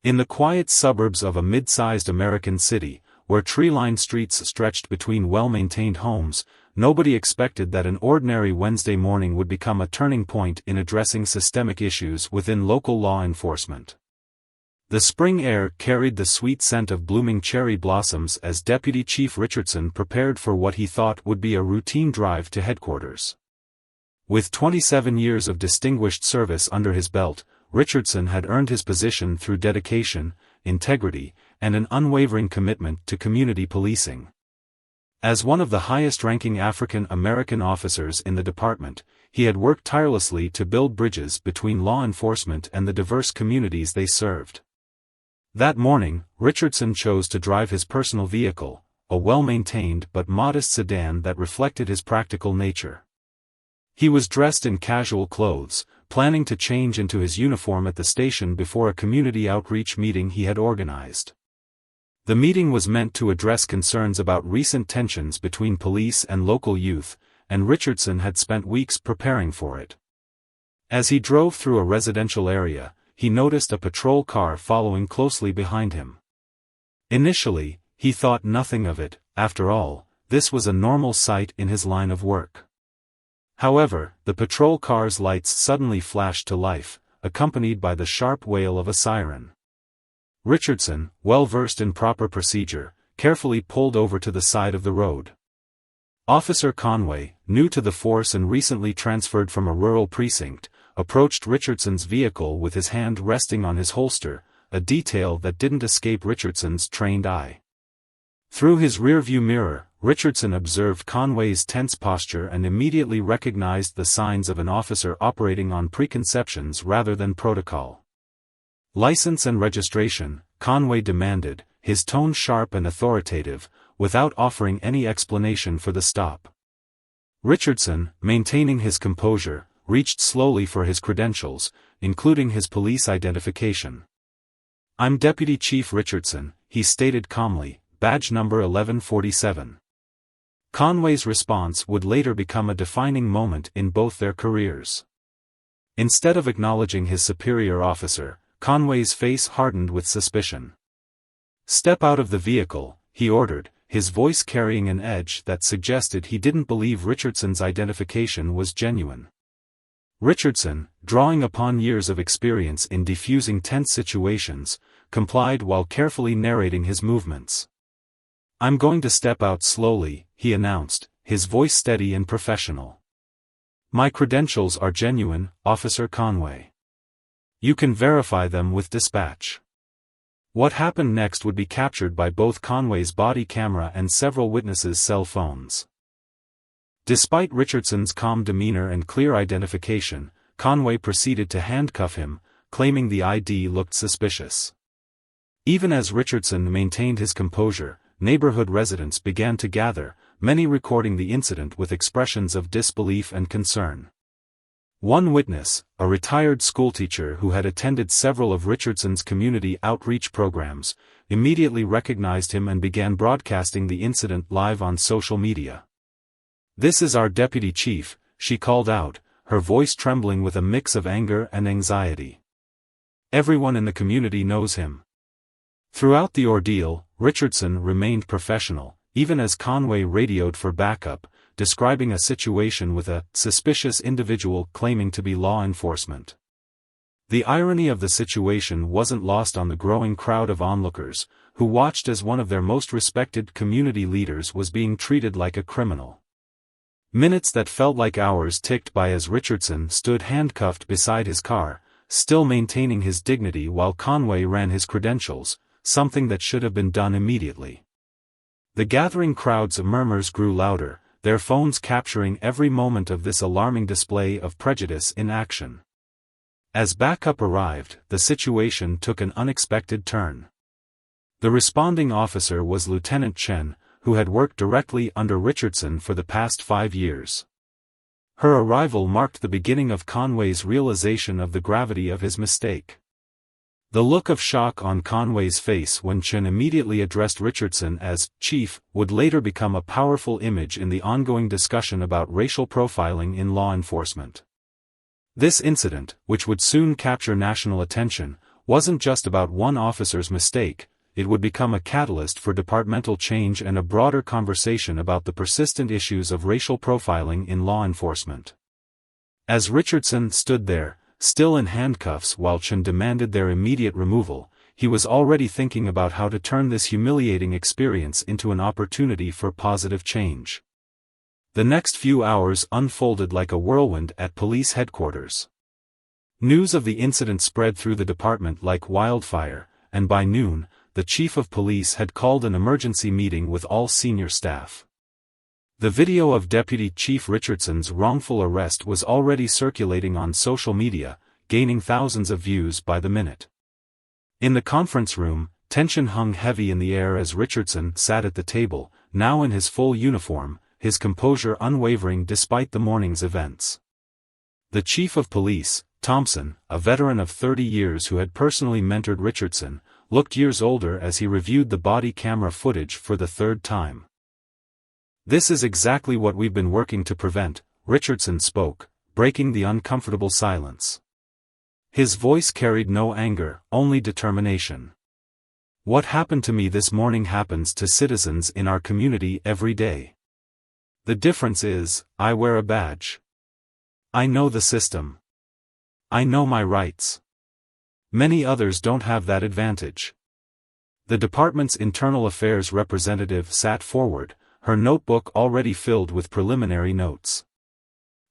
In the quiet suburbs of a mid-sized American city, where tree-lined streets stretched between well-maintained homes, nobody expected that an ordinary Wednesday morning would become a turning point in addressing systemic issues within local law enforcement. The spring air carried the sweet scent of blooming cherry blossoms as Deputy Chief Richardson prepared for what he thought would be a routine drive to headquarters. With 27 years of distinguished service under his belt, Richardson had earned his position through dedication, integrity, and an unwavering commitment to community policing. As one of the highest-ranking African American officers in the department, he had worked tirelessly to build bridges between law enforcement and the diverse communities they served. That morning, Richardson chose to drive his personal vehicle, a well-maintained but modest sedan that reflected his practical nature. He was dressed in casual clothes, planning to change into his uniform at the station before a community outreach meeting he had organized. The meeting was meant to address concerns about recent tensions between police and local youth, and Richardson had spent weeks preparing for it. As he drove through a residential area, he noticed a patrol car following closely behind him. Initially, he thought nothing of it. After all, this was a normal sight in his line of work. However, the patrol car's lights suddenly flashed to life, accompanied by the sharp wail of a siren. Richardson, well versed in proper procedure, carefully pulled over to the side of the road. Officer Conway, new to the force and recently transferred from a rural precinct, approached Richardson's vehicle with his hand resting on his holster, a detail that didn't escape Richardson's trained eye. Through his rearview mirror, Richardson observed Conway's tense posture and immediately recognized the signs of an officer operating on preconceptions rather than protocol. "License and registration," Conway demanded, his tone sharp and authoritative, without offering any explanation for the stop. Richardson, maintaining his composure, reached slowly for his credentials, including his police identification. "I'm Deputy Chief Richardson," he stated calmly, "badge number 1147. Conway's response would later become a defining moment in both their careers. Instead of acknowledging his superior officer, Conway's face hardened with suspicion. "Step out of the vehicle," he ordered, his voice carrying an edge that suggested he didn't believe Richardson's identification was genuine. Richardson, drawing upon years of experience in defusing tense situations, complied while carefully narrating his movements. "I'm going to step out slowly," he announced, his voice steady and professional. "My credentials are genuine, Officer Conway. You can verify them with dispatch." What happened next would be captured by both Conway's body camera and several witnesses' cell phones. Despite Richardson's calm demeanor and clear identification, Conway proceeded to handcuff him, claiming the ID looked suspicious. Even as Richardson maintained his composure, neighborhood residents began to gather, many recording the incident with expressions of disbelief and concern. One witness, a retired schoolteacher who had attended several of Richardson's community outreach programs, immediately recognized him and began broadcasting the incident live on social media. "This is our deputy chief," she called out, her voice trembling with a mix of anger and anxiety. "Everyone in the community knows him." Throughout the ordeal, Richardson remained professional, even as Conway radioed for backup, describing a situation with a suspicious individual claiming to be law enforcement. The irony of the situation wasn't lost on the growing crowd of onlookers, who watched as one of their most respected community leaders was being treated like a criminal. Minutes that felt like hours ticked by as Richardson stood handcuffed beside his car, still maintaining his dignity while Conway ran his credentials, something that should have been done immediately. The gathering crowd's murmurs grew louder, their phones capturing every moment of this alarming display of prejudice in action. As backup arrived, the situation took an unexpected turn. The responding officer was Lieutenant Chen, who had worked directly under Richardson for the past 5 years. Her arrival marked the beginning of Conway's realization of the gravity of his mistake. The look of shock on Conway's face when Chen immediately addressed Richardson as "Chief" would later become a powerful image in the ongoing discussion about racial profiling in law enforcement. This incident, which would soon capture national attention, wasn't just about one officer's mistake, it would become a catalyst for departmental change and a broader conversation about the persistent issues of racial profiling in law enforcement. As Richardson stood there, still in handcuffs while Chen demanded their immediate removal, he was already thinking about how to turn this humiliating experience into an opportunity for positive change. The next few hours unfolded like a whirlwind at police headquarters. News of the incident spread through the department like wildfire, and by noon, the chief of police had called an emergency meeting with all senior staff. The video of Deputy Chief Richardson's wrongful arrest was already circulating on social media, gaining thousands of views by the minute. In the conference room, tension hung heavy in the air as Richardson sat at the table, now in his full uniform, his composure unwavering despite the morning's events. The chief of police, Thompson, a veteran of 30 years who had personally mentored Richardson, looked years older as he reviewed the body camera footage for the third time. "This is exactly what we've been working to prevent," Richardson spoke, breaking the uncomfortable silence. His voice carried no anger, only determination. "What happened to me this morning happens to citizens in our community every day. The difference is, I wear a badge. I know the system. I know my rights. Many others don't have that advantage." The department's internal affairs representative sat forward, her notebook already filled with preliminary notes.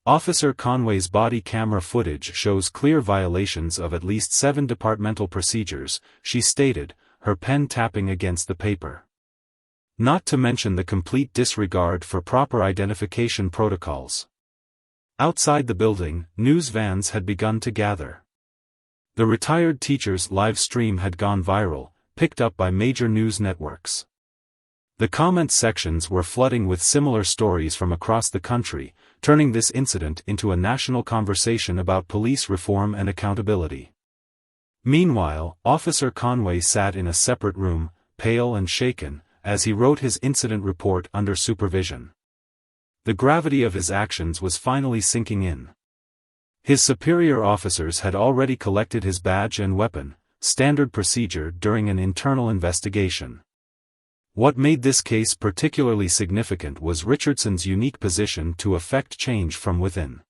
"Officer Conway's body camera footage shows clear violations of at least 7 departmental procedures," she stated, her pen tapping against the paper. "Not to mention the complete disregard for proper identification protocols." Outside the building, news vans had begun to gather. The retired teacher's live stream had gone viral, picked up by major news networks. The comment sections were flooding with similar stories from across the country, turning this incident into a national conversation about police reform and accountability. Meanwhile, Officer Conway sat in a separate room, pale and shaken, as he wrote his incident report under supervision. The gravity of his actions was finally sinking in. His superior officers had already collected his badge and weapon, standard procedure during an internal investigation. What made this case particularly significant was Richardson's unique position to effect change from within.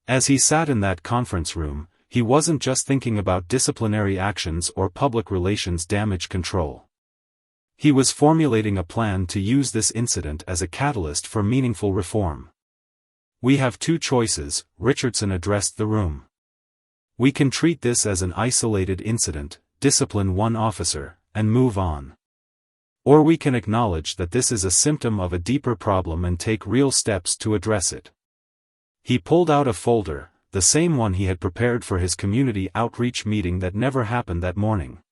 As he sat in that conference room, he wasn't just thinking about disciplinary actions or public relations damage control. He was formulating a plan to use this incident as a catalyst for meaningful reform. "We have 2 choices," Richardson addressed the room. "We can treat this as an isolated incident, discipline one officer, and move on. Or we can acknowledge that this is a symptom of a deeper problem and take real steps to address it." He pulled out a folder, the same one he had prepared for his community outreach meeting that never happened that morning.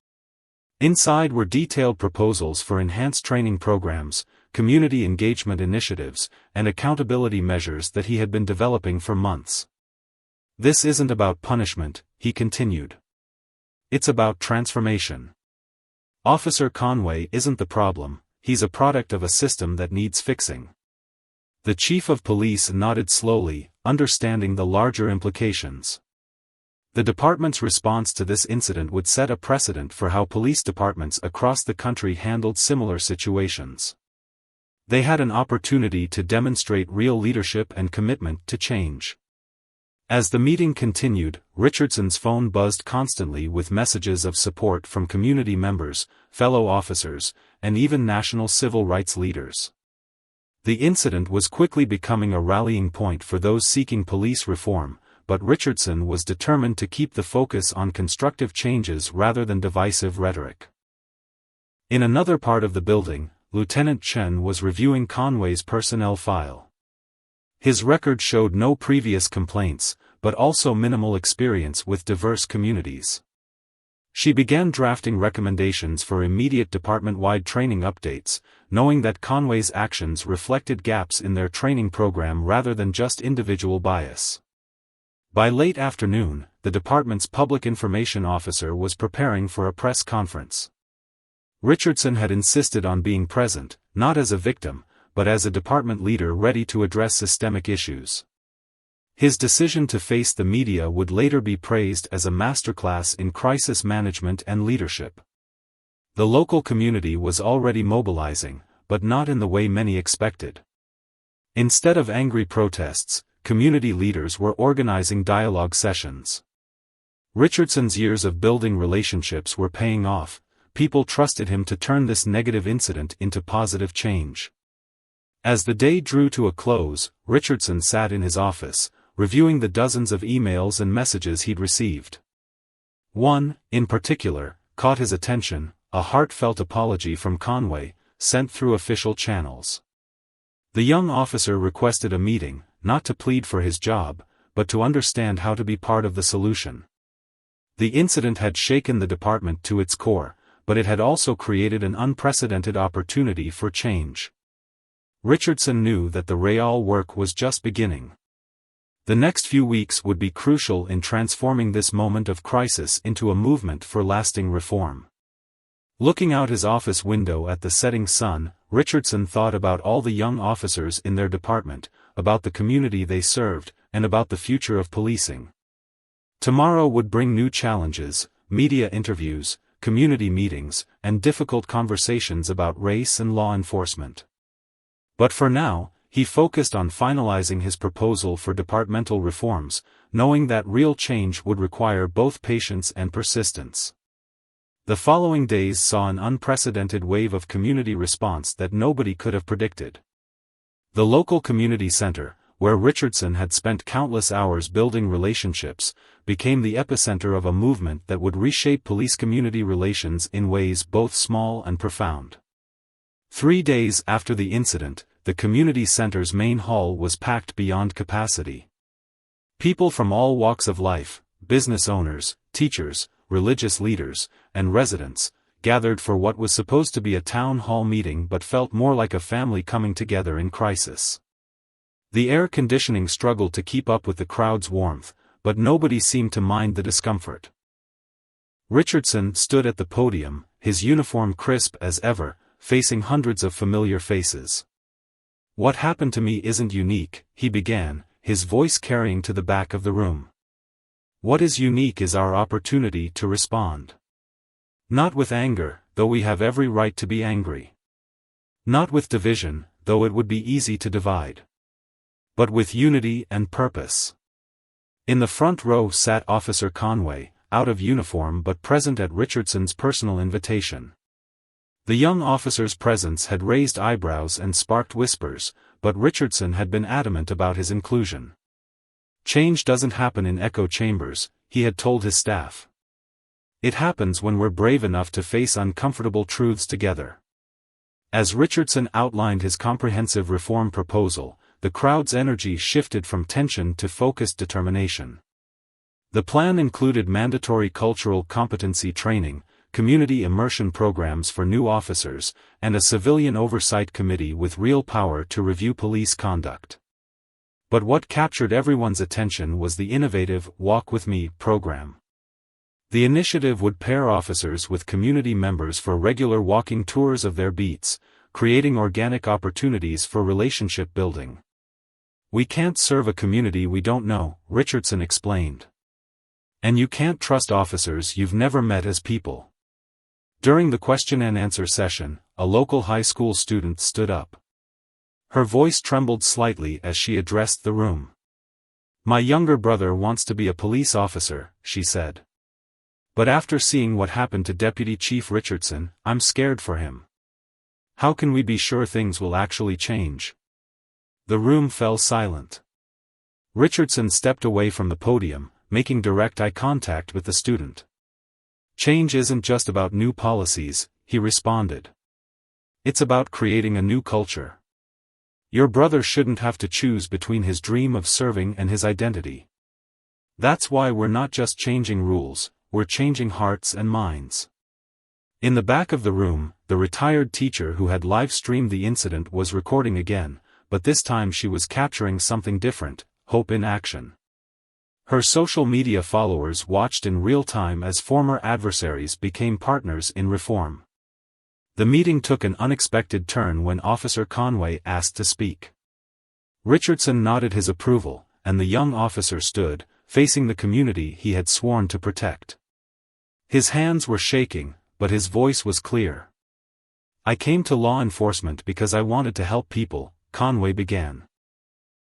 Inside were detailed proposals for enhanced training programs, community engagement initiatives, and accountability measures that he had been developing for months. "This isn't about punishment," he continued. "It's about transformation. Officer Conway isn't the problem, he's a product of a system that needs fixing." The chief of police nodded slowly, understanding the larger implications. The department's response to this incident would set a precedent for how police departments across the country handled similar situations. They had an opportunity to demonstrate real leadership and commitment to change. As the meeting continued, Richardson's phone buzzed constantly with messages of support from community members, fellow officers, and even national civil rights leaders. The incident was quickly becoming a rallying point for those seeking police reform, but Richardson was determined to keep the focus on constructive changes rather than divisive rhetoric. In another part of the building, Lieutenant Chen was reviewing Conway's personnel file. His record showed no previous complaints, but also minimal experience with diverse communities. She began drafting recommendations for immediate department-wide training updates, knowing that Conway's actions reflected gaps in their training program rather than just individual bias. By late afternoon, the department's public information officer was preparing for a press conference. Richardson had insisted on being present, not as a victim, but as a department leader ready to address systemic issues. His decision to face the media would later be praised as a masterclass in crisis management and leadership. The local community was already mobilizing, but not in the way many expected. Instead of angry protests, community leaders were organizing dialogue sessions. Richardson's years of building relationships were paying off. People trusted him to turn this negative incident into positive change. As the day drew to a close, Richardson sat in his office, reviewing the dozens of emails and messages he'd received. One, in particular, caught his attention: a heartfelt apology from Conway, sent through official channels. The young officer requested a meeting, not to plead for his job, but to understand how to be part of the solution. The incident had shaken the department to its core, but it had also created an unprecedented opportunity for change. Richardson knew that the real work was just beginning. The next few weeks would be crucial in transforming this moment of crisis into a movement for lasting reform. Looking out his office window at the setting sun, Richardson thought about all the young officers in their department, about the community they served, and about the future of policing. Tomorrow would bring new challenges: media interviews, community meetings, and difficult conversations about race and law enforcement. But for now, he focused on finalizing his proposal for departmental reforms, knowing that real change would require both patience and persistence. The following days saw an unprecedented wave of community response that nobody could have predicted. The local community center, where Richardson had spent countless hours building relationships, became the epicenter of a movement that would reshape police-community relations in ways both small and profound. 3 days after the incident, the community center's main hall was packed beyond capacity. People from all walks of life, business owners, teachers, religious leaders, and residents, gathered for what was supposed to be a town hall meeting but felt more like a family coming together in crisis. The air conditioning struggled to keep up with the crowd's warmth, but nobody seemed to mind the discomfort. Richardson stood at the podium, his uniform crisp as ever, facing hundreds of familiar faces. "What happened to me isn't unique," he began, his voice carrying to the back of the room. "What is unique is our opportunity to respond. Not with anger, though we have every right to be angry. Not with division, though it would be easy to divide. But with unity and purpose." In the front row sat Officer Conway, out of uniform but present at Richardson's personal invitation. The young officer's presence had raised eyebrows and sparked whispers, but Richardson had been adamant about his inclusion. "Change doesn't happen in echo chambers," he had told his staff. "It happens when we're brave enough to face uncomfortable truths together." As Richardson outlined his comprehensive reform proposal, the crowd's energy shifted from tension to focused determination. The plan included mandatory cultural competency training, community immersion programs for new officers, and a civilian oversight committee with real power to review police conduct. But what captured everyone's attention was the innovative Walk With Me program. The initiative would pair officers with community members for regular walking tours of their beats, creating organic opportunities for relationship building. "We can't serve a community we don't know," Richardson explained. "And you can't trust officers you've never met as people." During the question and answer session, a local high school student stood up. Her voice trembled slightly as she addressed the room. "My younger brother wants to be a police officer," she said. "But after seeing what happened to Deputy Chief Richardson, I'm scared for him. How can we be sure things will actually change?" The room fell silent. Richardson stepped away from the podium, making direct eye contact with the student. "Change isn't just about new policies," he responded. "It's about creating a new culture. Your brother shouldn't have to choose between his dream of serving and his identity. That's why we're not just changing rules, we're changing hearts and minds." In the back of the room, the retired teacher who had live-streamed the incident was recording again, but this time she was capturing something different: hope in action. Her social media followers watched in real time as former adversaries became partners in reform. The meeting took an unexpected turn when Officer Conway asked to speak. Richardson nodded his approval, and the young officer stood, facing the community he had sworn to protect. His hands were shaking, but his voice was clear. "I came to law enforcement because I wanted to help people," Conway began.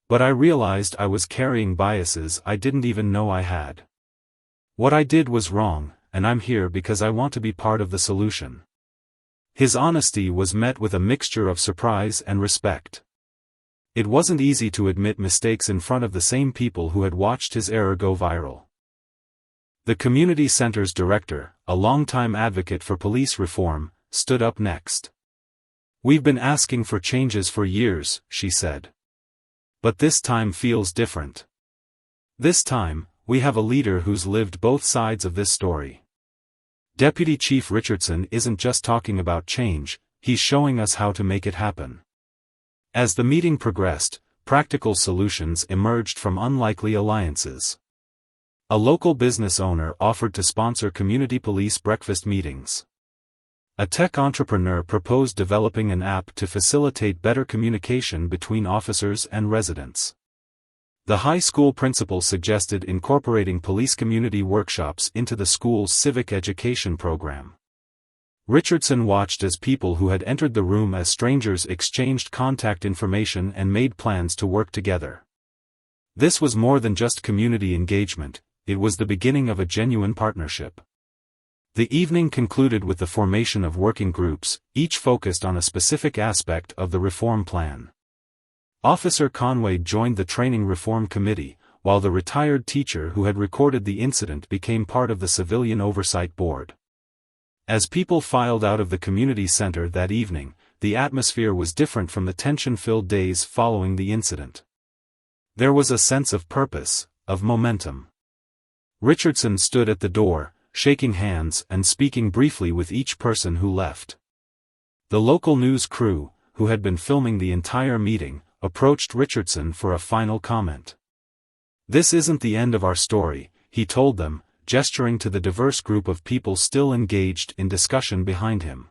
"But I realized I was carrying biases I didn't even know I had. What I did was wrong, and I'm here because I want to be part of the solution." His honesty was met with a mixture of surprise and respect. It wasn't easy to admit mistakes in front of the same people who had watched his error go viral. The community center's director, a longtime advocate for police reform, stood up next. "We've been asking for changes for years," she said. "But this time feels different. This time, we have a leader who's lived both sides of this story. Deputy Chief Richardson isn't just talking about change, he's showing us how to make it happen." As the meeting progressed, practical solutions emerged from unlikely alliances. A local business owner offered to sponsor community police breakfast meetings. A tech entrepreneur proposed developing an app to facilitate better communication between officers and residents. The high school principal suggested incorporating police community workshops into the school's civic education program. Richardson watched as people who had entered the room as strangers exchanged contact information and made plans to work together. This was more than just community engagement, it was the beginning of a genuine partnership. The evening concluded with the formation of working groups, each focused on a specific aspect of the reform plan. Officer Conway joined the Training Reform Committee, while the retired teacher who had recorded the incident became part of the Civilian Oversight Board. As people filed out of the community center that evening, the atmosphere was different from the tension-filled days following the incident. There was a sense of purpose, of momentum. Richardson stood at the door, shaking hands and speaking briefly with each person who left. The local news crew, who had been filming the entire meeting, approached Richardson for a final comment. "This isn't the end of our story," he told them, gesturing to the diverse group of people still engaged in discussion behind him.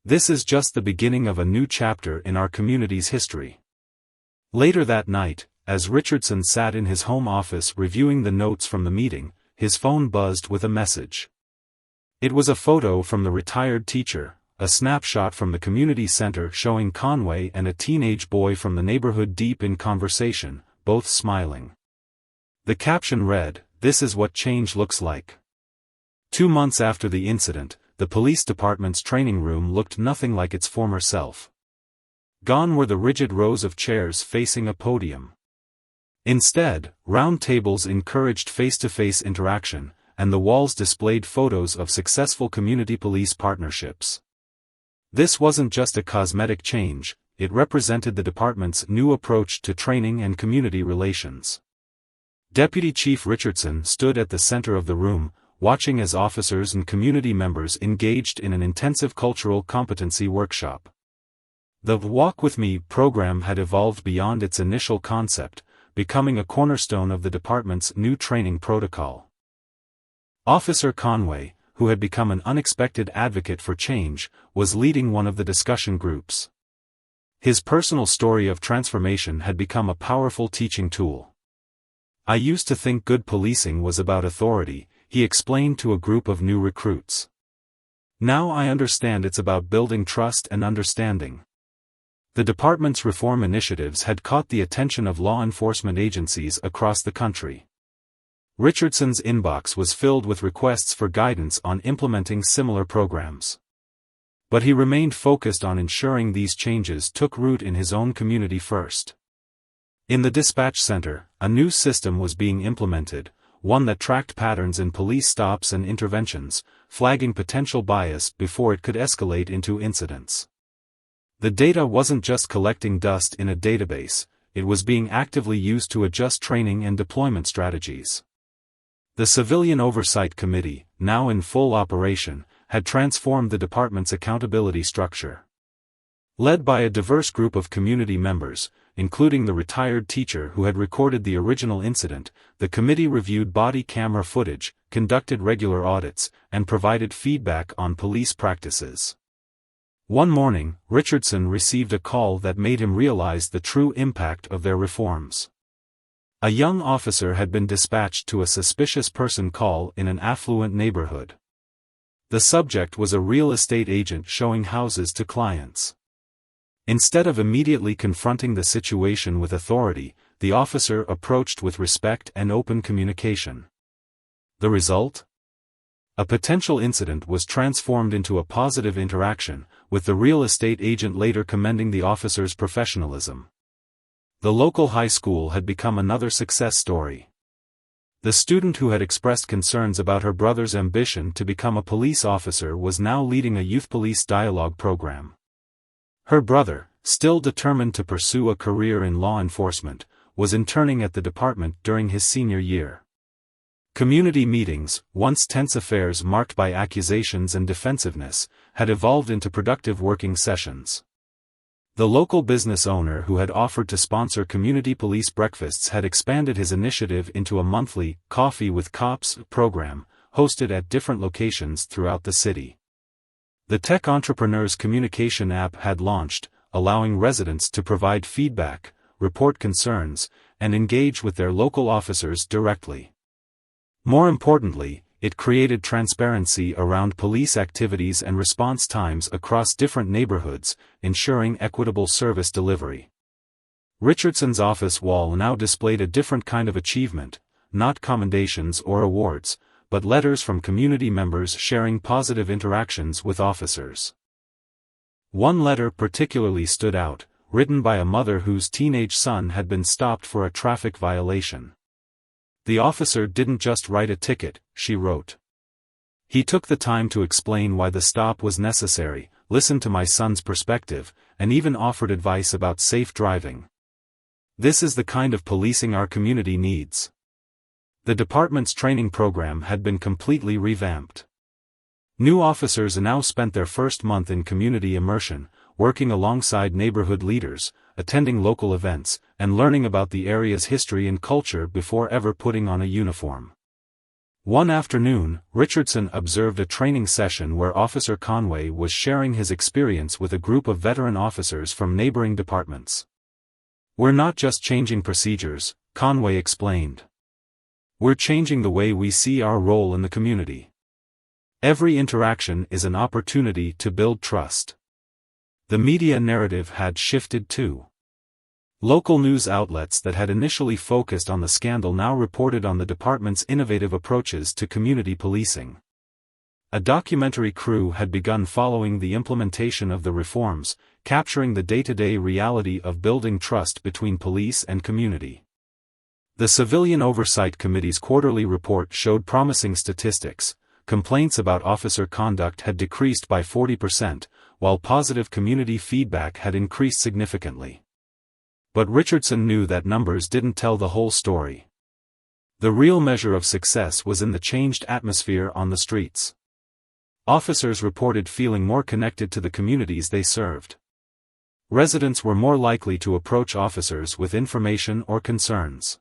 "This is just the beginning of a new chapter in our community's history." Later that night, as Richardson sat in his home office reviewing the notes from the meeting, his phone buzzed with a message. It was a photo from the retired teacher, a snapshot from the community center showing Conway and a teenage boy from the neighborhood deep in conversation, both smiling. The caption read, "This is what change looks like." 2 months after the incident, the police department's training room looked nothing like its former self. Gone were the rigid rows of chairs facing a podium. Instead, round tables encouraged face-to-face interaction, and the walls displayed photos of successful community police partnerships. This wasn't just a cosmetic change, it represented the department's new approach to training and community relations. Deputy Chief Richardson stood at the center of the room, watching as officers and community members engaged in an intensive cultural competency workshop. The Walk With Me program had evolved beyond its initial concept, becoming a cornerstone of the department's new training protocol. Officer Conway, who had become an unexpected advocate for change, was leading one of the discussion groups. His personal story of transformation had become a powerful teaching tool. "I used to think good policing was about authority," he explained to a group of new recruits. "Now I understand it's about building trust and understanding." The department's reform initiatives had caught the attention of law enforcement agencies across the country. Richardson's inbox was filled with requests for guidance on implementing similar programs. But he remained focused on ensuring these changes took root in his own community first. In the dispatch center, a new system was being implemented, one that tracked patterns in police stops and interventions, flagging potential bias before it could escalate into incidents. The data wasn't just collecting dust in a database, it was being actively used to adjust training and deployment strategies. The Civilian Oversight Committee, now in full operation, had transformed the department's accountability structure. Led by a diverse group of community members, including the retired teacher who had recorded the original incident, the committee reviewed body camera footage, conducted regular audits, and provided feedback on police practices. One morning, Richardson received a call that made him realize the true impact of their reforms. A young officer had been dispatched to a suspicious person call in an affluent neighborhood. The subject was a real estate agent showing houses to clients. Instead of immediately confronting the situation with authority, the officer approached with respect and open communication. The result? A potential incident was transformed into a positive interaction, with the real estate agent later commending the officer's professionalism. The local high school had become another success story. The student who had expressed concerns about her brother's ambition to become a police officer was now leading a youth police dialogue program. Her brother, still determined to pursue a career in law enforcement, was interning at the department during his senior year. Community meetings, once tense affairs marked by accusations and defensiveness, had evolved into productive working sessions. The local business owner who had offered to sponsor community police breakfasts had expanded his initiative into a monthly Coffee with Cops program, hosted at different locations throughout the city. The tech entrepreneur's communication app had launched, allowing residents to provide feedback, report concerns, and engage with their local officers directly. More importantly, it created transparency around police activities and response times across different neighborhoods, ensuring equitable service delivery. Richardson's office wall now displayed a different kind of achievement, not commendations or awards, but letters from community members sharing positive interactions with officers. One letter particularly stood out, written by a mother whose teenage son had been stopped for a traffic violation. The officer didn't just write a ticket, she wrote. He took the time to explain why the stop was necessary, listened to my son's perspective, and even offered advice about safe driving. This is the kind of policing our community needs. The department's training program had been completely revamped. New officers now spent their first month in community immersion, working alongside neighborhood leaders, attending local events, and learning about the area's history and culture before ever putting on a uniform. One afternoon, Richardson observed a training session where Officer Conway was sharing his experience with a group of veteran officers from neighboring departments. "We're not just changing procedures," Conway explained. "We're changing the way we see our role in the community. Every interaction is an opportunity to build trust." The media narrative had shifted too. Local news outlets that had initially focused on the scandal now reported on the department's innovative approaches to community policing. A documentary crew had begun following the implementation of the reforms, capturing the day-to-day reality of building trust between police and community. The Civilian Oversight Committee's quarterly report showed promising statistics. Complaints about officer conduct had decreased by 40%, while positive community feedback had increased significantly. But Richardson knew that numbers didn't tell the whole story. The real measure of success was in the changed atmosphere on the streets. Officers reported feeling more connected to the communities they served. Residents were more likely to approach officers with information or concerns.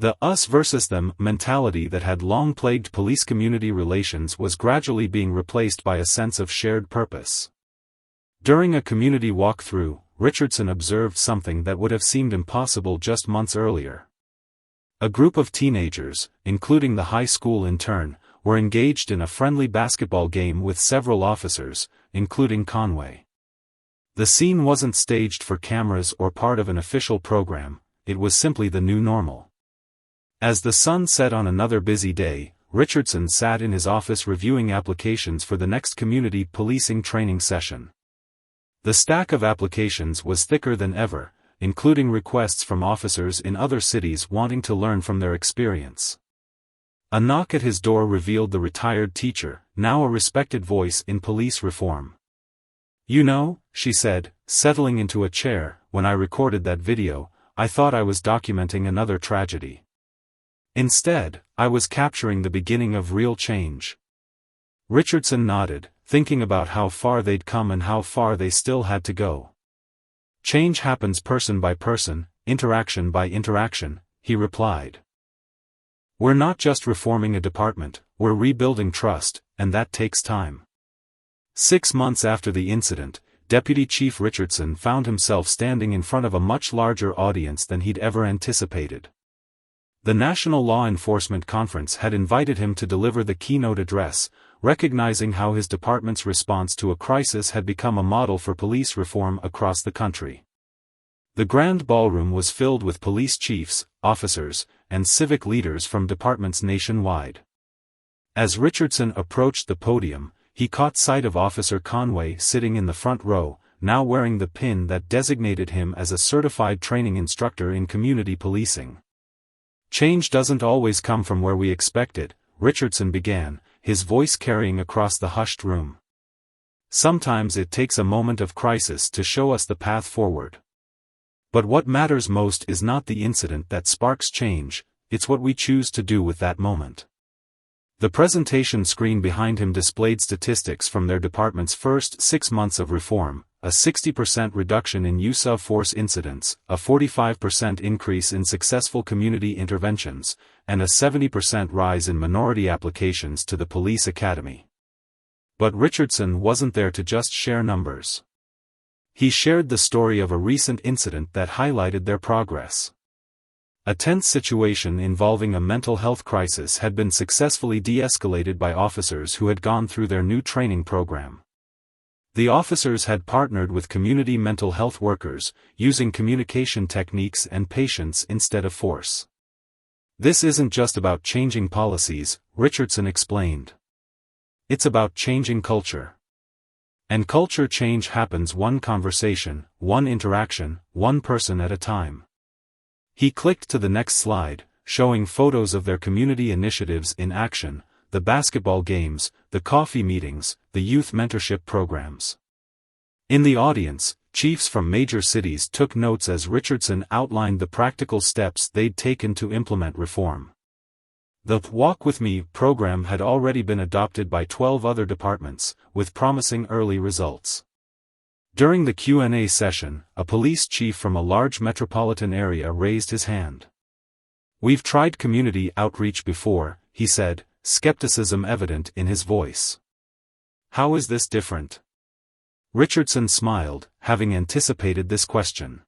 The us versus them mentality that had long plagued police-community relations was gradually being replaced by a sense of shared purpose. During a community walkthrough, Richardson observed something that would have seemed impossible just months earlier. A group of teenagers, including the high school intern, were engaged in a friendly basketball game with several officers, including Conway. The scene wasn't staged for cameras or part of an official program, it was simply the new normal. As the sun set on another busy day, Richardson sat in his office reviewing applications for the next community policing training session. The stack of applications was thicker than ever, including requests from officers in other cities wanting to learn from their experience. A knock at his door revealed the retired teacher, now a respected voice in police reform. "You know," she said, settling into a chair, "when I recorded that video, I thought I was documenting another tragedy. Instead, I was capturing the beginning of real change." Richardson nodded, thinking about how far they'd come and how far they still had to go. "Change happens person by person, interaction by interaction," he replied. "We're not just reforming a department, we're rebuilding trust, and that takes time." 6 months after the incident, Deputy Chief Richardson found himself standing in front of a much larger audience than he'd ever anticipated. The National Law Enforcement Conference had invited him to deliver the keynote address, recognizing how his department's response to a crisis had become a model for police reform across the country. The grand ballroom was filled with police chiefs, officers, and civic leaders from departments nationwide. As Richardson approached the podium, he caught sight of Officer Conway sitting in the front row, now wearing the pin that designated him as a certified training instructor in community policing. "Change doesn't always come from where we expect it," Richardson began, his voice carrying across the hushed room. "Sometimes it takes a moment of crisis to show us the path forward. But what matters most is not the incident that sparks change, it's what we choose to do with that moment." The presentation screen behind him displayed statistics from their department's first 6 months of reform: a 60% reduction in use of force incidents, a 45% increase in successful community interventions, and a 70% rise in minority applications to the police academy. But Richardson wasn't there to just share numbers. He shared the story of a recent incident that highlighted their progress. A tense situation involving a mental health crisis had been successfully de-escalated by officers who had gone through their new training program. The officers had partnered with community mental health workers, using communication techniques and patience instead of force. "This isn't just about changing policies," Richardson explained. "It's about changing culture. And culture change happens one conversation, one interaction, one person at a time." He clicked to the next slide, showing photos of their community initiatives in action: the basketball games, the coffee meetings, the youth mentorship programs. In the audience, chiefs from major cities took notes as Richardson outlined the practical steps they'd taken to implement reform. The Walk With Me program had already been adopted by 12 other departments, with promising early results. During the Q&A session, a police chief from a large metropolitan area raised his hand. "We've tried community outreach before," he said, skepticism evident in his voice. "How is this different?" Richardson smiled, having anticipated this question.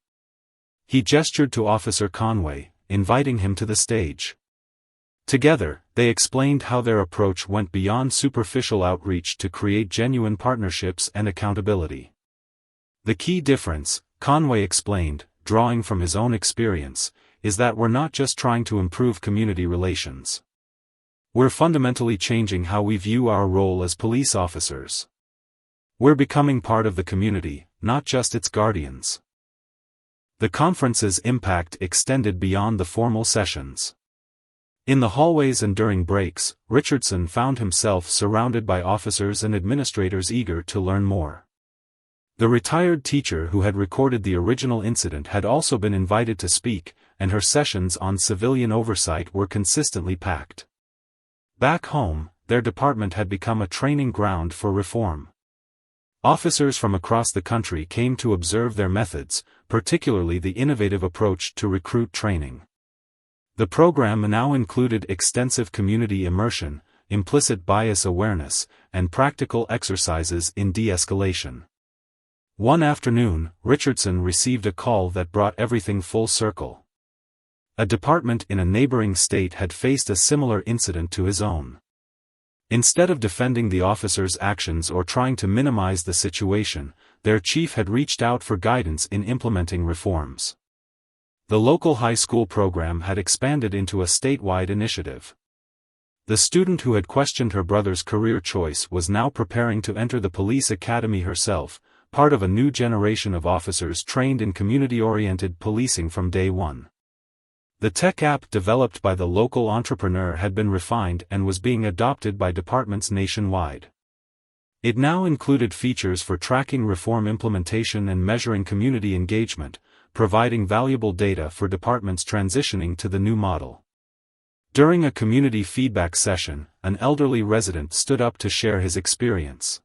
He gestured to Officer Conway, inviting him to the stage. Together, they explained how their approach went beyond superficial outreach to create genuine partnerships and accountability. "The key difference," Conway explained, drawing from his own experience, "is that we're not just trying to improve community relations. We're fundamentally changing how we view our role as police officers. We're becoming part of the community, not just its guardians." The conference's impact extended beyond the formal sessions. In the hallways and during breaks, Richardson found himself surrounded by officers and administrators eager to learn more. The retired teacher who had recorded the original incident had also been invited to speak, and her sessions on civilian oversight were consistently packed. Back home, their department had become a training ground for reform. Officers from across the country came to observe their methods, particularly the innovative approach to recruit training. The program now included extensive community immersion, implicit bias awareness, and practical exercises in de-escalation. One afternoon, Richardson received a call that brought everything full circle. A department in a neighboring state had faced a similar incident to his own. Instead of defending the officer's actions or trying to minimize the situation, their chief had reached out for guidance in implementing reforms. The local high school program had expanded into a statewide initiative. The student who had questioned her brother's career choice was now preparing to enter the police academy herself, part of a new generation of officers trained in community-oriented policing from day one. The tech app developed by the local entrepreneur had been refined and was being adopted by departments nationwide. It now included features for tracking reform implementation and measuring community engagement, providing valuable data for departments transitioning to the new model. During a community feedback session, an elderly resident stood up to share his experience.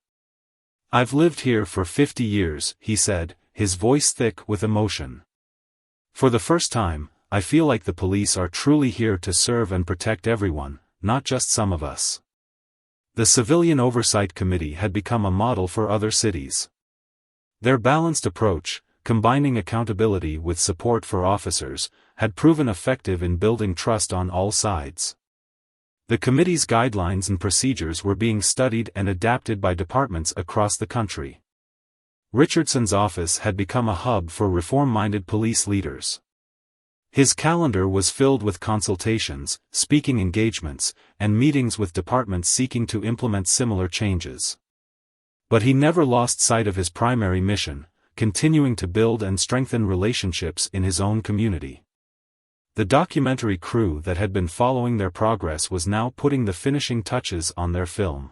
"I've lived here for 50 years, he said, his voice thick with emotion. "For the first time, I feel like the police are truly here to serve and protect everyone, not just some of us." The Civilian Oversight Committee had become a model for other cities. Their balanced approach, combining accountability with support for officers, had proven effective in building trust on all sides. The committee's guidelines and procedures were being studied and adapted by departments across the country. Richardson's office had become a hub for reform-minded police leaders. His calendar was filled with consultations, speaking engagements, and meetings with departments seeking to implement similar changes. But he never lost sight of his primary mission, continuing to build and strengthen relationships in his own community. The documentary crew that had been following their progress was now putting the finishing touches on their film.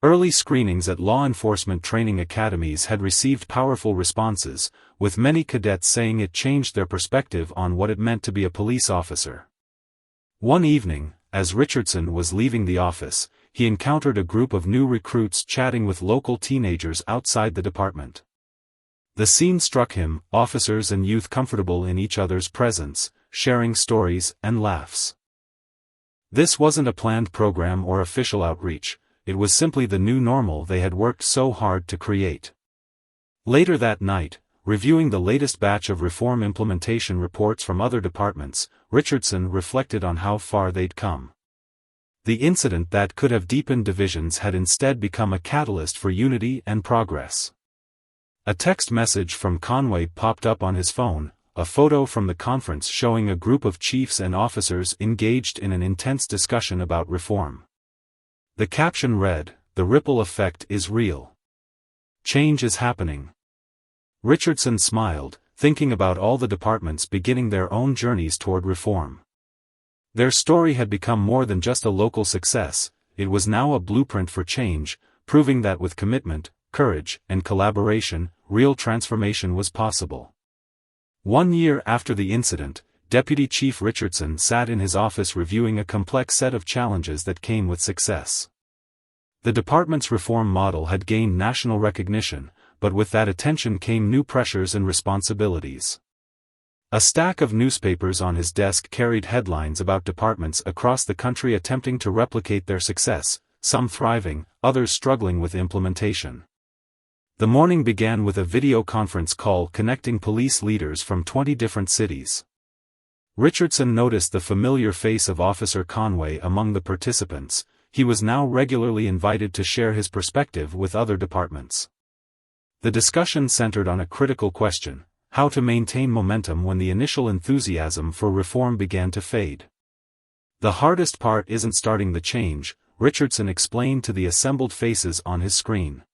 Early screenings at law enforcement training academies had received powerful responses, with many cadets saying it changed their perspective on what it meant to be a police officer. One evening, as Richardson was leaving the office, he encountered a group of new recruits chatting with local teenagers outside the department. The scene struck him, officers and youth comfortable in each other's presence, sharing stories and laughs. This wasn't a planned program or official outreach. It was simply the new normal they had worked so hard to create. Later that night, reviewing the latest batch of reform implementation reports from other departments, Richardson reflected on how far they'd come. The incident that could have deepened divisions had instead become a catalyst for unity and progress. A text message from Conway popped up on his phone, a photo from the conference showing a group of chiefs and officers engaged in an intense discussion about reform. The caption read, "The ripple effect is real. Change is happening." Richardson smiled, thinking about all the departments beginning their own journeys toward reform. Their story had become more than just a local success, it was now a blueprint for change, proving that with commitment, courage, and collaboration, real transformation was possible. 1 year after the incident, Deputy Chief Richardson sat in his office reviewing a complex set of challenges that came with success. The department's reform model had gained national recognition, but with that attention came new pressures and responsibilities. A stack of newspapers on his desk carried headlines about departments across the country attempting to replicate their success, some thriving, others struggling with implementation. The morning began with a video conference call connecting police leaders from 20 different cities. Richardson noticed the familiar face of Officer Conway among the participants. He was now regularly invited to share his perspective with other departments. The discussion centered on a critical question: how to maintain momentum when the initial enthusiasm for reform began to fade. "The hardest part isn't starting the change," Richardson explained to the assembled faces on his screen.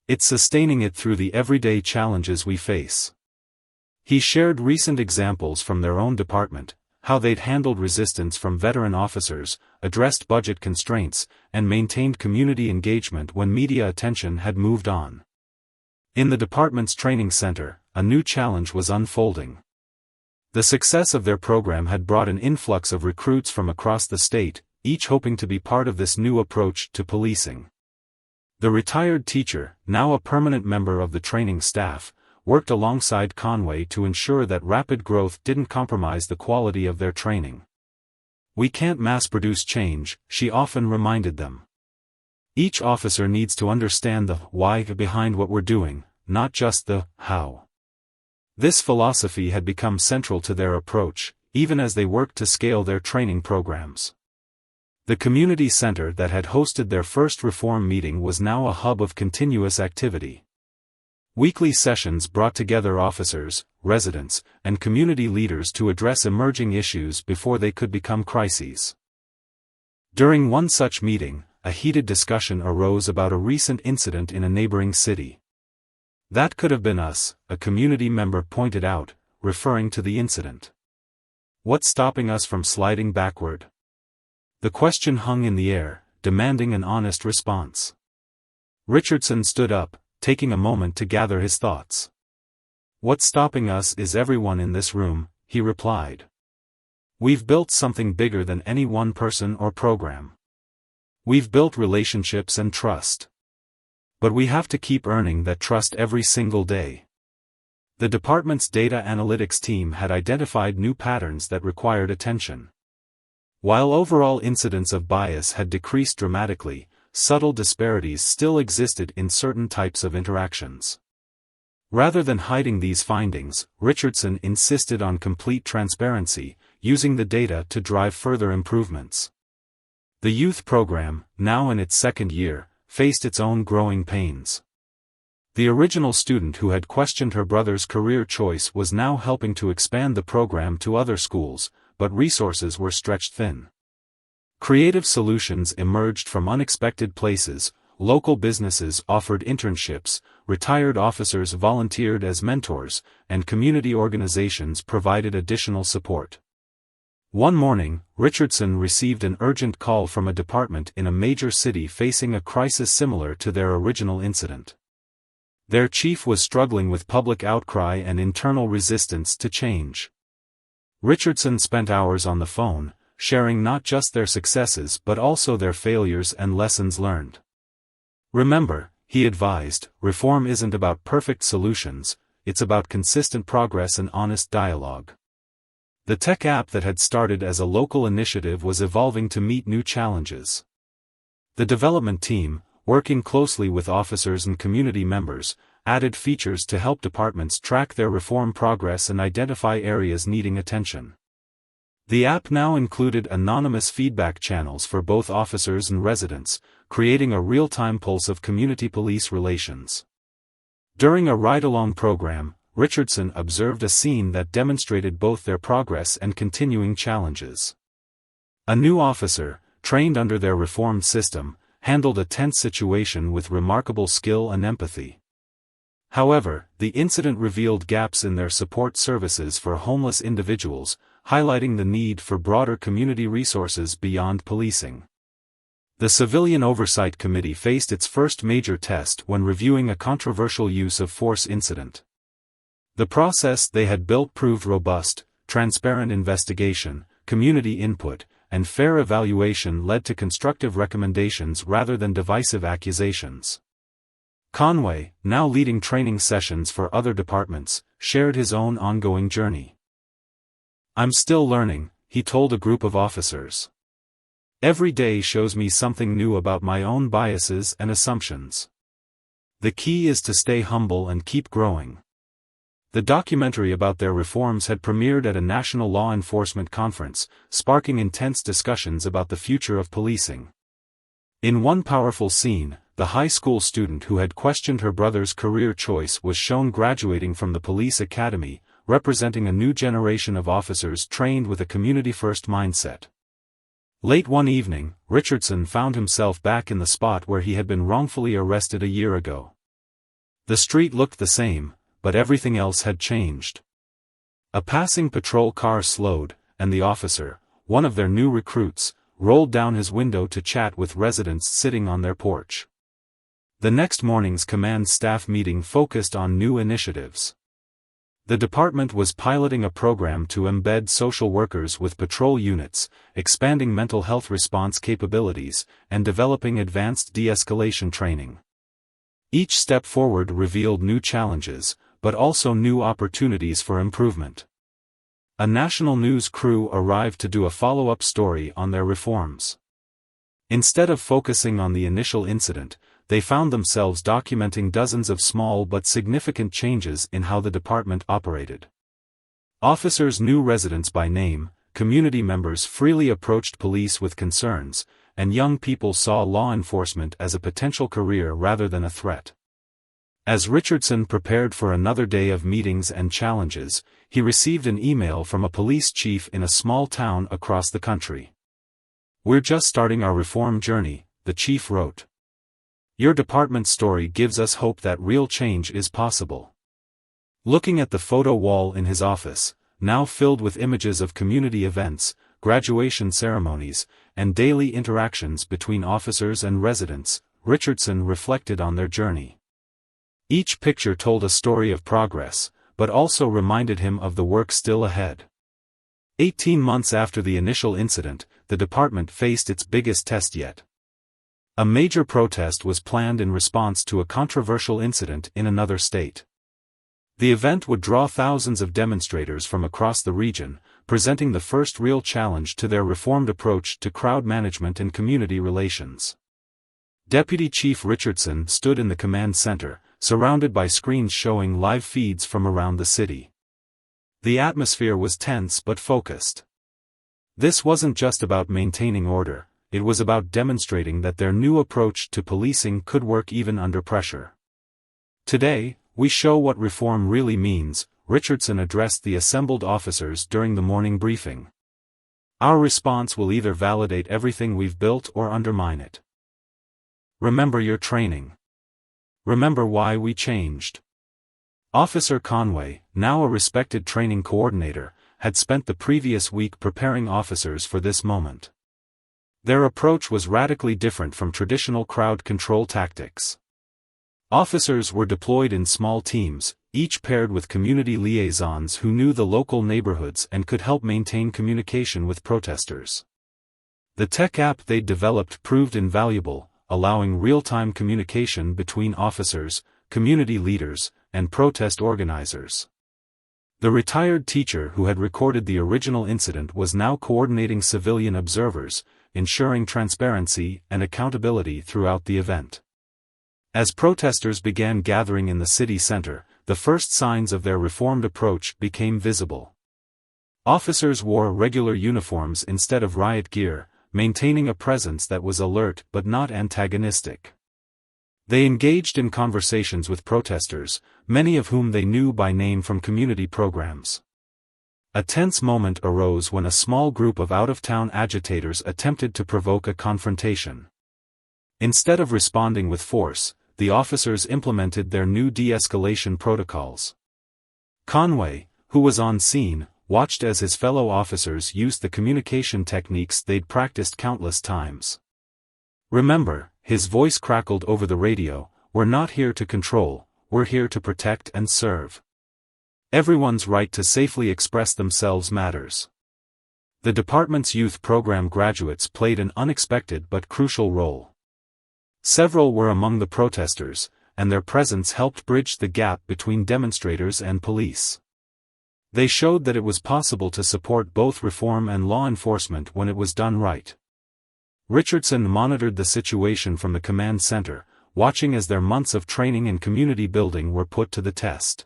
"It's sustaining it through the everyday challenges we face." He shared recent examples from their own department, how they'd handled resistance from veteran officers, addressed budget constraints, and maintained community engagement when media attention had moved on. In the department's training center, a new challenge was unfolding. The success of their program had brought an influx of recruits from across the state, each hoping to be part of this new approach to policing. The retired teacher, now a permanent member of the training staff, worked alongside Conway to ensure that rapid growth didn't compromise the quality of their training. "We can't mass-produce change," she often reminded them. "Each officer needs to understand the why behind what we're doing, not just the how." This philosophy had become central to their approach, even as they worked to scale their training programs. The community center that had hosted their first reform meeting was now a hub of continuous activity. Weekly sessions brought together officers, residents, and community leaders to address emerging issues before they could become crises. During one such meeting, a heated discussion arose about a recent incident in a neighboring city. "That could have been us," a community member pointed out, referring to the incident. "What's stopping us from sliding backward?" The question hung in the air, demanding an honest response. Richardson stood up, taking a moment to gather his thoughts. "What's stopping us is everyone in this room," he replied. "We've built something bigger than any one person or program. We've built relationships and trust. But we have to keep earning that trust every single day." The department's data analytics team had identified new patterns that required attention. While overall incidents of bias had decreased dramatically, subtle disparities still existed in certain types of interactions. Rather than hiding these findings, Richardson insisted on complete transparency, using the data to drive further improvements. The youth program, now in its second year, faced its own growing pains. The original student who had questioned her brother's career choice was now helping to expand the program to other schools, but resources were stretched thin. Creative solutions emerged from unexpected places. Local businesses offered internships, retired officers volunteered as mentors, and community organizations provided additional support. One morning, Richardson received an urgent call from a department in a major city facing a crisis similar to their original incident. Their chief was struggling with public outcry and internal resistance to change. Richardson spent hours on the phone, sharing not just their successes but also their failures and lessons learned. Remember, he advised, reform isn't about perfect solutions, it's about consistent progress and honest dialogue. The tech app that had started as a local initiative was evolving to meet new challenges. The development team, working closely with officers and community members, added features to help departments track their reform progress and identify areas needing attention. The app now included anonymous feedback channels for both officers and residents, creating a real-time pulse of community police relations. During a ride-along program, Richardson observed a scene that demonstrated both their progress and continuing challenges. A new officer, trained under their reformed system, handled a tense situation with remarkable skill and empathy. However, the incident revealed gaps in their support services for homeless individuals, highlighting the need for broader community resources beyond policing. The Civilian Oversight Committee faced its first major test when reviewing a controversial use of force incident. The process they had built proved robust. Transparent investigation, community input, and fair evaluation led to constructive recommendations rather than divisive accusations. Conway, now leading training sessions for other departments, shared his own ongoing journey. "I'm still learning," he told a group of officers. "Every day shows me something new about my own biases and assumptions. The key is to stay humble and keep growing." The documentary about their reforms had premiered at a national law enforcement conference, sparking intense discussions about the future of policing. In one powerful scene, the high school student who had questioned her brother's career choice was shown graduating from the police academy, representing a new generation of officers trained with a community-first mindset. Late one evening, Richardson found himself back in the spot where he had been wrongfully arrested a year ago. The street looked the same, but everything else had changed. A passing patrol car slowed, and the officer, one of their new recruits, rolled down his window to chat with residents sitting on their porch. The next morning's command staff meeting focused on new initiatives. The department was piloting a program to embed social workers with patrol units, expanding mental health response capabilities, and developing advanced de-escalation training. Each step forward revealed new challenges, but also new opportunities for improvement. A national news crew arrived to do a follow-up story on their reforms. Instead of focusing on the initial incident, they found themselves documenting dozens of small but significant changes in how the department operated. Officers knew residents by name, community members freely approached police with concerns, and young people saw law enforcement as a potential career rather than a threat. As Richardson prepared for another day of meetings and challenges, he received an email from a police chief in a small town across the country. "We're just starting our reform journey," the chief wrote. "Your department's story gives us hope that real change is possible." Looking at the photo wall in his office, now filled with images of community events, graduation ceremonies, and daily interactions between officers and residents, Richardson reflected on their journey. Each picture told a story of progress, but also reminded him of the work still ahead. 18 months after the initial incident, the department faced its biggest test yet. A major protest was planned in response to a controversial incident in another state. The event would draw thousands of demonstrators from across the region, presenting the first real challenge to their reformed approach to crowd management and community relations. Deputy Chief Richardson stood in the command center, surrounded by screens showing live feeds from around the city. The atmosphere was tense but focused. This wasn't just about maintaining order, it was about demonstrating that their new approach to policing could work even under pressure. "Today, we show what reform really means," Richardson addressed the assembled officers during the morning briefing. "Our response will either validate everything we've built or undermine it. Remember your training. Remember why we changed." Officer Conway, now a respected training coordinator, had spent the previous week preparing officers for this moment. Their approach was radically different from traditional crowd control tactics. Officers were deployed in small teams, each paired with community liaisons who knew the local neighborhoods and could help maintain communication with protesters. The tech app they'd developed proved invaluable, allowing real-time communication between officers, community leaders, and protest organizers. The retired teacher who had recorded the original incident was now coordinating civilian observers, ensuring transparency and accountability throughout the event. As protesters began gathering in the city center, the first signs of their reformed approach became visible. Officers wore regular uniforms instead of riot gear, maintaining a presence that was alert but not antagonistic. They engaged in conversations with protesters, many of whom they knew by name from community programs. A tense moment arose when a small group of out-of-town agitators attempted to provoke a confrontation. Instead of responding with force, the officers implemented their new de-escalation protocols. Conway, who was on scene, watched as his fellow officers used the communication techniques they'd practiced countless times. "Remember," his voice crackled over the radio, "we're not here to control, we're here to protect and serve. Everyone's right to safely express themselves matters." The department's youth program graduates played an unexpected but crucial role. Several were among the protesters, and their presence helped bridge the gap between demonstrators and police. They showed that it was possible to support both reform and law enforcement when it was done right. Richardson monitored the situation from the command center, watching as their months of training and community building were put to the test.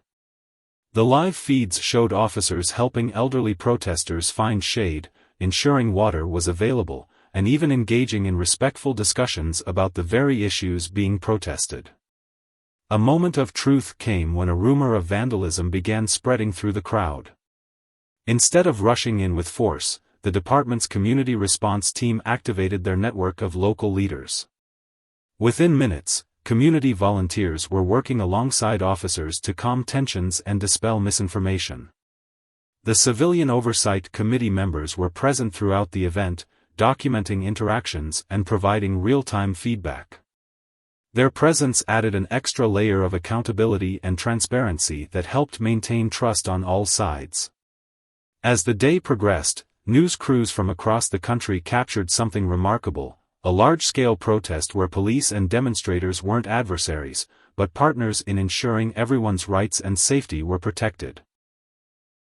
The live feeds showed officers helping elderly protesters find shade, ensuring water was available, and even engaging in respectful discussions about the very issues being protested. A moment of truth came when a rumor of vandalism began spreading through the crowd. Instead of rushing in with force, the department's community response team activated their network of local leaders. Within minutes, community volunteers were working alongside officers to calm tensions and dispel misinformation. The Civilian Oversight Committee members were present throughout the event, documenting interactions and providing real-time feedback. Their presence added an extra layer of accountability and transparency that helped maintain trust on all sides. As the day progressed, news crews from across the country captured something remarkable: a large-scale protest where police and demonstrators weren't adversaries, but partners in ensuring everyone's rights and safety were protected.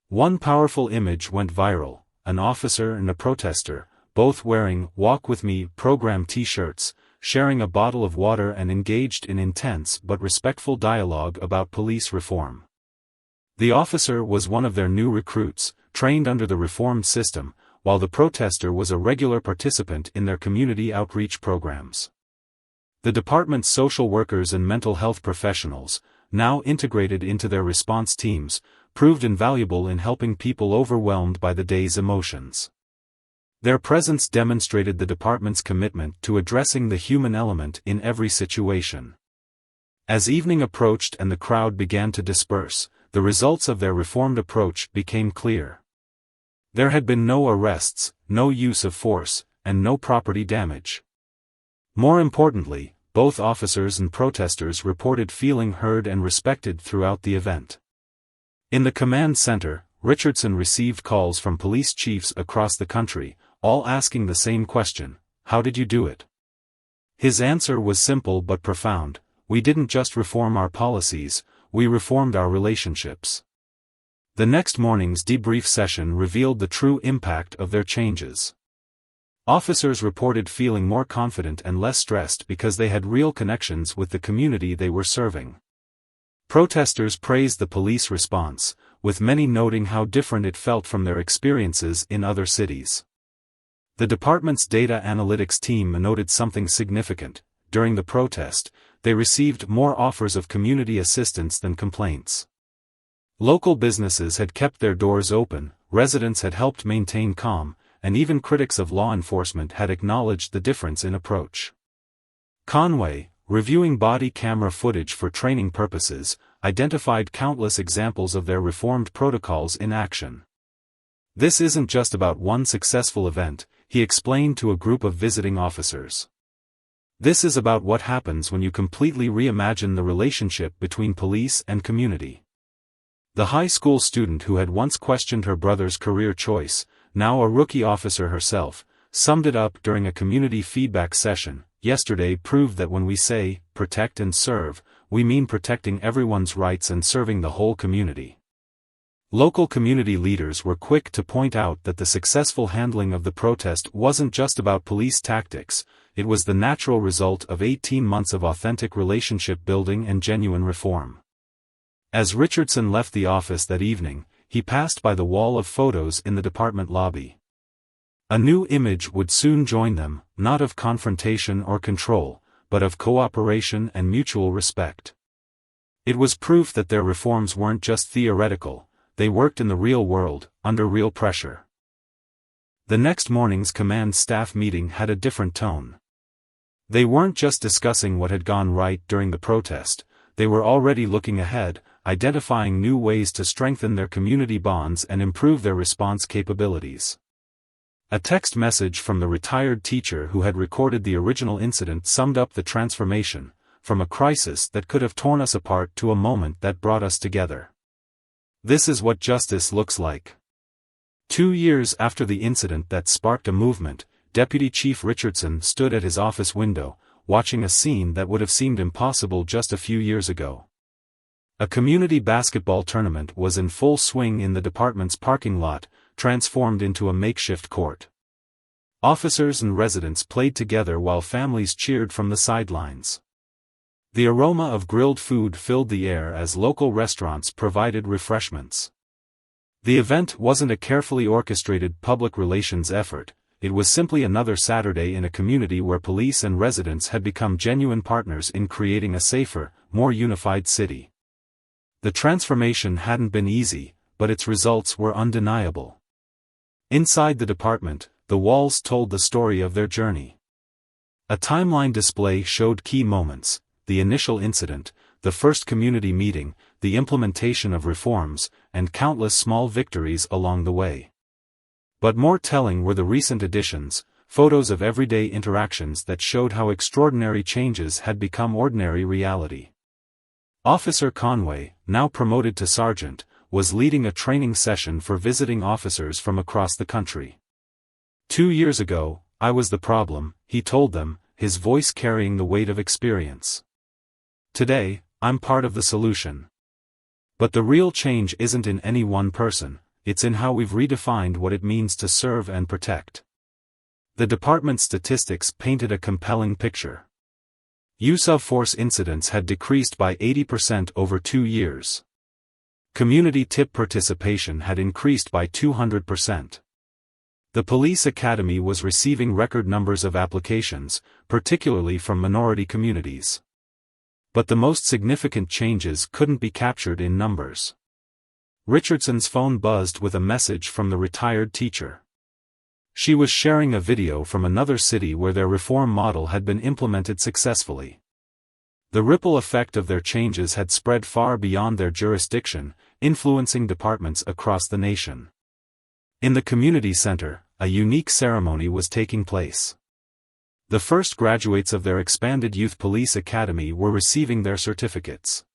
One powerful image went viral: an officer and a protester, both wearing "Walk With Me" program t-shirts, sharing a bottle of water and engaged in intense but respectful dialogue about police reform. The officer was one of their new recruits, trained under the reformed system, while the protester was a regular participant in their community outreach programs. The department's social workers and mental health professionals, now integrated into their response teams, proved invaluable in helping people overwhelmed by the day's emotions. Their presence demonstrated the department's commitment to addressing the human element in every situation. As evening approached and the crowd began to disperse, the results of their reformed approach became clear. There had been no arrests, no use of force, and no property damage. More importantly, both officers and protesters reported feeling heard and respected throughout the event. In the command center, Richardson received calls from police chiefs across the country, all asking the same question: "How did you do it?" His answer was simple but profound: "We didn't just reform our policies, we reformed our relationships." The next morning's debrief session revealed the true impact of their changes. Officers reported feeling more confident and less stressed because they had real connections with the community they were serving. Protesters praised the police response, with many noting how different it felt from their experiences in other cities. The department's data analytics team noted something significant. During the protest, they received more offers of community assistance than complaints. Local businesses had kept their doors open, residents had helped maintain calm, and even critics of law enforcement had acknowledged the difference in approach. Conway, reviewing body camera footage for training purposes, identified countless examples of their reformed protocols in action. This isn't just about one successful event, he explained to a group of visiting officers. This is about what happens when you completely reimagine the relationship between police and community. The high school student who had once questioned her brother's career choice, now a rookie officer herself, summed it up during a community feedback session. Yesterday proved that when we say, protect and serve, we mean protecting everyone's rights and serving the whole community. Local community leaders were quick to point out that the successful handling of the protest wasn't just about police tactics, it was the natural result of 18 months of authentic relationship building and genuine reform. As Richardson left the office that evening, he passed by the wall of photos in the department lobby. A new image would soon join them, not of confrontation or control, but of cooperation and mutual respect. It was proof that their reforms weren't just theoretical, they worked in the real world, under real pressure. The next morning's command staff meeting had a different tone. They weren't just discussing what had gone right during the protest, they were already looking ahead, identifying new ways to strengthen their community bonds and improve their response capabilities. A text message from the retired teacher who had recorded the original incident summed up the transformation, from a crisis that could have torn us apart to a moment that brought us together. This is what justice looks like. 2 years after the incident that sparked a movement, Deputy Chief Richardson stood at his office window, watching a scene that would have seemed impossible just a few years ago. A community basketball tournament was in full swing in the department's parking lot, transformed into a makeshift court. Officers and residents played together while families cheered from the sidelines. The aroma of grilled food filled the air as local restaurants provided refreshments. The event wasn't a carefully orchestrated public relations effort, it was simply another Saturday in a community where police and residents had become genuine partners in creating a safer, more unified city. The transformation hadn't been easy, but its results were undeniable. Inside the department, the walls told the story of their journey. A timeline display showed key moments: the initial incident, the first community meeting, the implementation of reforms, and countless small victories along the way. But more telling were the recent additions, photos of everyday interactions that showed how extraordinary changes had become ordinary reality. Officer Conway, now promoted to sergeant, was leading a training session for visiting officers from across the country. 2 years ago, I was the problem, he told them, his voice carrying the weight of experience. Today, I'm part of the solution. But the real change isn't in any one person, it's in how we've redefined what it means to serve and protect. The department's statistics painted a compelling picture. Use of force incidents had decreased by 80% over 2 years. Community tip participation had increased by 200%. The police academy was receiving record numbers of applications, particularly from minority communities. But the most significant changes couldn't be captured in numbers. Richardson's phone buzzed with a message from the retired teacher. She was sharing a video from another city where their reform model had been implemented successfully. The ripple effect of their changes had spread far beyond their jurisdiction, influencing departments across the nation. In the community center, a unique ceremony was taking place. The first graduates of their expanded Youth Police Academy were receiving their certificates.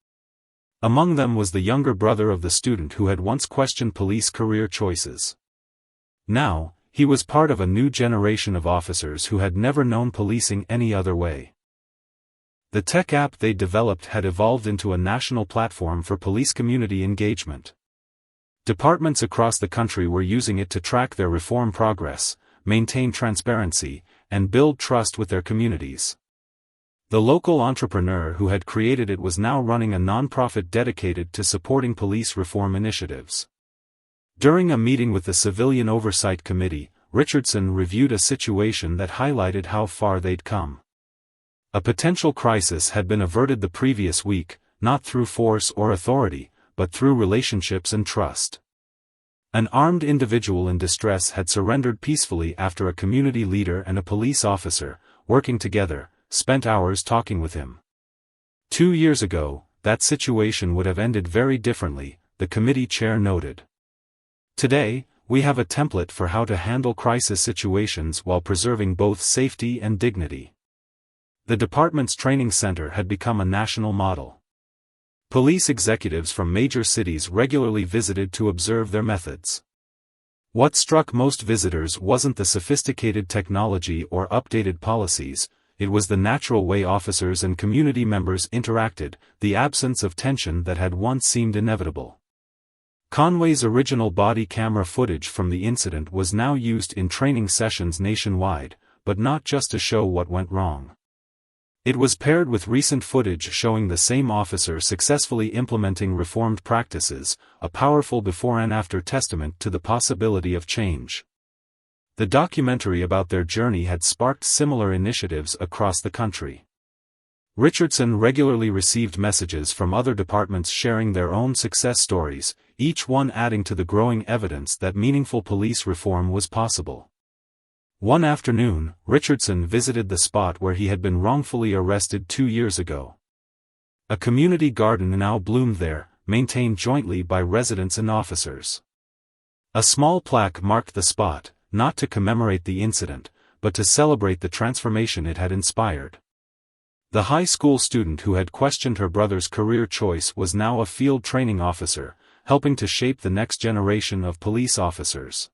Among them was the younger brother of the student who had once questioned police career choices. Now, he was part of a new generation of officers who had never known policing any other way. The tech app they developed had evolved into a national platform for police community engagement. Departments across the country were using it to track their reform progress, maintain transparency, and build trust with their communities. The local entrepreneur who had created it was now running a nonprofit dedicated to supporting police reform initiatives. During a meeting with the Civilian Oversight Committee, Richardson reviewed a situation that highlighted how far they'd come. A potential crisis had been averted the previous week, not through force or authority, but through relationships and trust. An armed individual in distress had surrendered peacefully after a community leader and a police officer, working together, spent hours talking with him. 2 years ago, that situation would have ended very differently, the committee chair noted. Today, we have a template for how to handle crisis situations while preserving both safety and dignity. The department's training center had become a national model. Police executives from major cities regularly visited to observe their methods. What struck most visitors wasn't the sophisticated technology or updated policies, it was the natural way officers and community members interacted, the absence of tension that had once seemed inevitable. Conway's original body camera footage from the incident was now used in training sessions nationwide, but not just to show what went wrong. It was paired with recent footage showing the same officer successfully implementing reformed practices, a powerful before and after testament to the possibility of change. The documentary about their journey had sparked similar initiatives across the country. Richardson regularly received messages from other departments sharing their own success stories, each one adding to the growing evidence that meaningful police reform was possible. One afternoon, Richardson visited the spot where he had been wrongfully arrested 2 years ago. A community garden now bloomed there, maintained jointly by residents and officers. A small plaque marked the spot, not to commemorate the incident, but to celebrate the transformation it had inspired. The high school student who had questioned her brother's career choice was now a field training officer, helping to shape the next generation of police officers.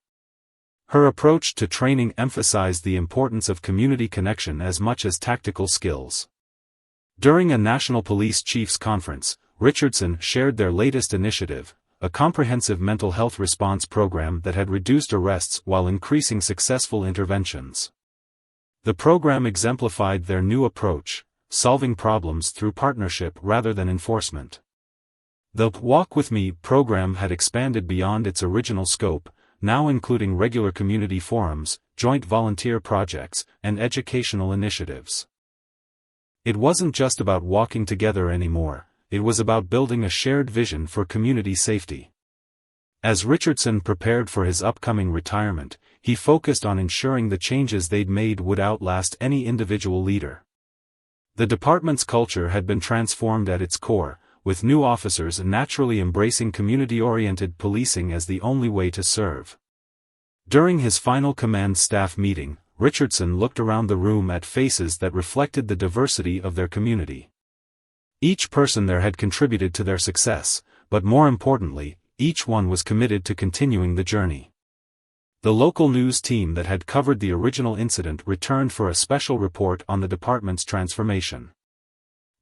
Her approach to training emphasized the importance of community connection as much as tactical skills. During a National Police Chiefs Conference, Richardson shared their latest initiative, a comprehensive mental health response program that had reduced arrests while increasing successful interventions. The program exemplified their new approach, solving problems through partnership rather than enforcement. The Walk With Me program had expanded beyond its original scope, now including regular community forums, joint volunteer projects, and educational initiatives. It wasn't just about walking together anymore, it was about building a shared vision for community safety. As Richardson prepared for his upcoming retirement, he focused on ensuring the changes they'd made would outlast any individual leader. The department's culture had been transformed at its core, with new officers naturally embracing community-oriented policing as the only way to serve. During his final command staff meeting, Richardson looked around the room at faces that reflected the diversity of their community. Each person there had contributed to their success, but more importantly, each one was committed to continuing the journey. The local news team that had covered the original incident returned for a special report on the department's transformation.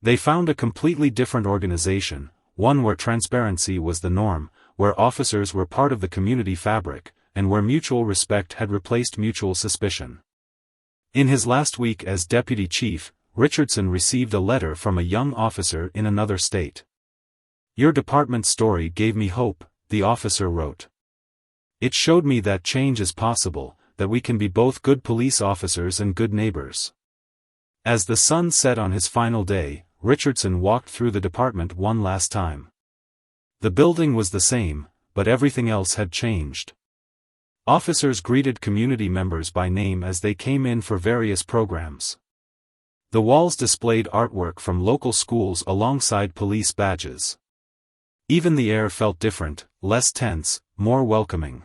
They found a completely different organization, one where transparency was the norm, where officers were part of the community fabric, and where mutual respect had replaced mutual suspicion. In his last week as deputy chief, Richardson received a letter from a young officer in another state. "Your department's story gave me hope," the officer wrote. "It showed me that change is possible, that we can be both good police officers and good neighbors." As the sun set on his final day, Richardson walked through the department one last time. The building was the same, but everything else had changed. Officers greeted community members by name as they came in for various programs. The walls displayed artwork from local schools alongside police badges. Even the air felt different, less tense, more welcoming.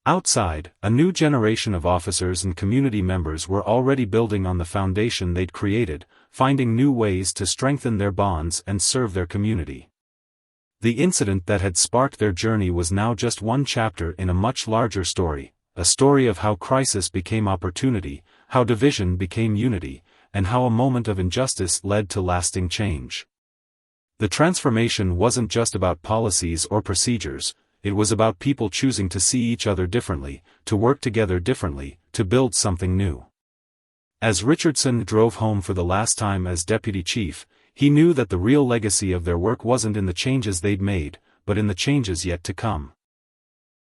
Outside, a new generation of officers and community members were already building on the foundation they'd created, finding new ways to strengthen their bonds and serve their community. The incident that had sparked their journey was now just one chapter in a much larger story, a story of how crisis became opportunity, how division became unity, and how a moment of injustice led to lasting change. The transformation wasn't just about policies or procedures, it was about people choosing to see each other differently, to work together differently, to build something new. As Richardson drove home for the last time as deputy chief, he knew that the real legacy of their work wasn't in the changes they'd made, but in the changes yet to come.